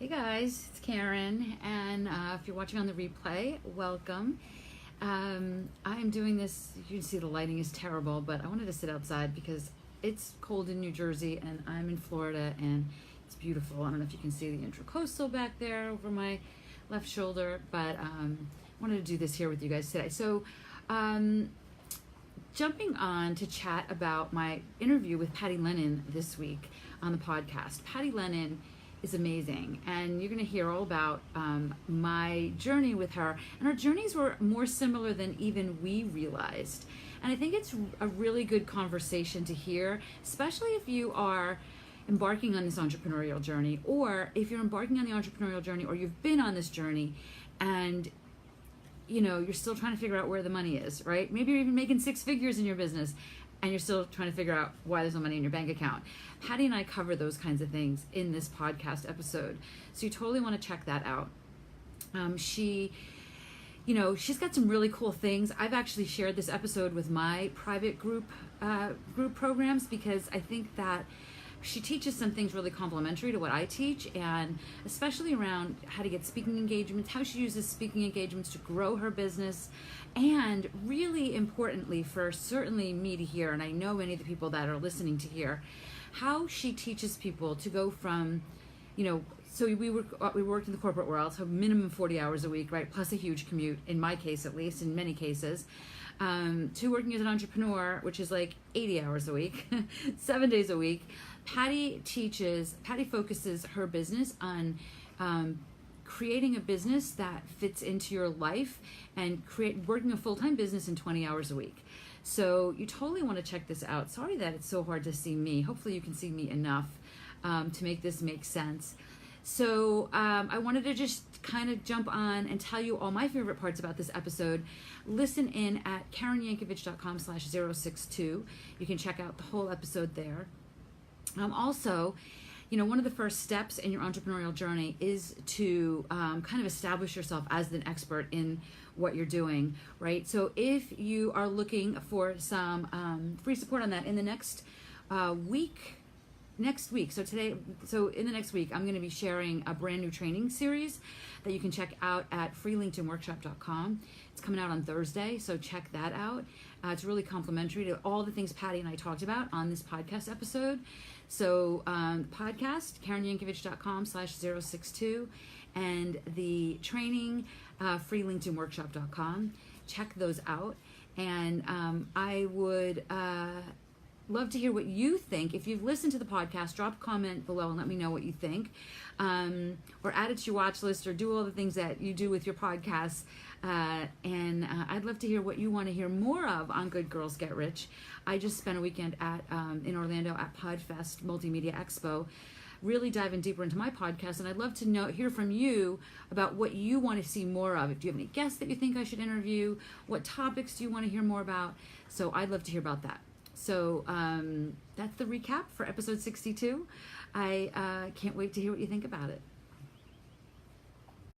Hey guys, it's Karen, and if you're watching on the replay, welcome. I'm doing this, you can see the lighting is terrible, but I wanted to sit outside because it's cold in New Jersey and I'm in Florida and it's beautiful. I don't know if you can see the Intracoastal back there over my left shoulder, but wanted to do this here with you guys today. So jumping on to chat about my interview with Patty Lennon this week on the podcast. Patty Lennon is amazing, and you're going to hear all about my journey with her, and our journeys were more similar than even we realized, and I think it's a really good conversation to hear, especially if you are embarking on this entrepreneurial journey, or if you're embarking on the entrepreneurial journey, or you've been on this journey and you're still trying to figure out where the money is, right? Maybe you're even making six figures in your business and you're still trying to figure out why there's no money in your bank account. Patty and I cover those kinds of things in this podcast episode. So you totally want to check that out. She's got some really cool things. I've actually shared this episode with my private group programs because I think that she teaches some things really complementary to what I teach, and especially around how to get speaking engagements, how she uses speaking engagements to grow her business, and really importantly for certainly me to hear, and I know many of the people that are listening to hear, how she teaches people to go from, so we worked in the corporate world, so minimum 40 hours a week, right, plus a huge commute, in my case at least, in many cases, to working as an entrepreneur, which is like 80 hours a week, 7 days a week. Patty focuses her business on creating a business that fits into your life and working a full-time business in 20 hours a week. So you totally want to check this out. Sorry that it's so hard to see me. Hopefully you can see me enough to make this make sense. So I wanted to just kind of jump on and tell you all my favorite parts about this episode. Listen in at KarenYankovich.com/062. You can check out the whole episode there. Also, one of the first steps in your entrepreneurial journey is to kind of establish yourself as an expert in what you're doing, right? So if you are looking for some free support on that in the next week, so in the next week, I'm going to be sharing a brand new training series that you can check out at freelinkedinworkshop.com. It's coming out on Thursday, so check that out. It's really complimentary to all the things Patty and I talked about on this podcast episode. So podcast, KarenYankovich.com/062, and the training, freelinkedinworkshop.com. Check those out. And I would love to hear what you think. If you've listened to the podcast, drop a comment below and let me know what you think. Or add it to your watch list, or do all the things that you do with your podcasts. And I'd love to hear what you want to hear more of on Good Girls Get Rich. I just spent a weekend in Orlando at PodFest Multimedia Expo, really diving deeper into my podcast, and I'd love to hear from you about what you want to see more of. If you have any guests that you think I should interview, what topics do you want to hear more about? So I'd love to hear about that. So that's the recap for episode 62. I can't wait to hear what you think about it.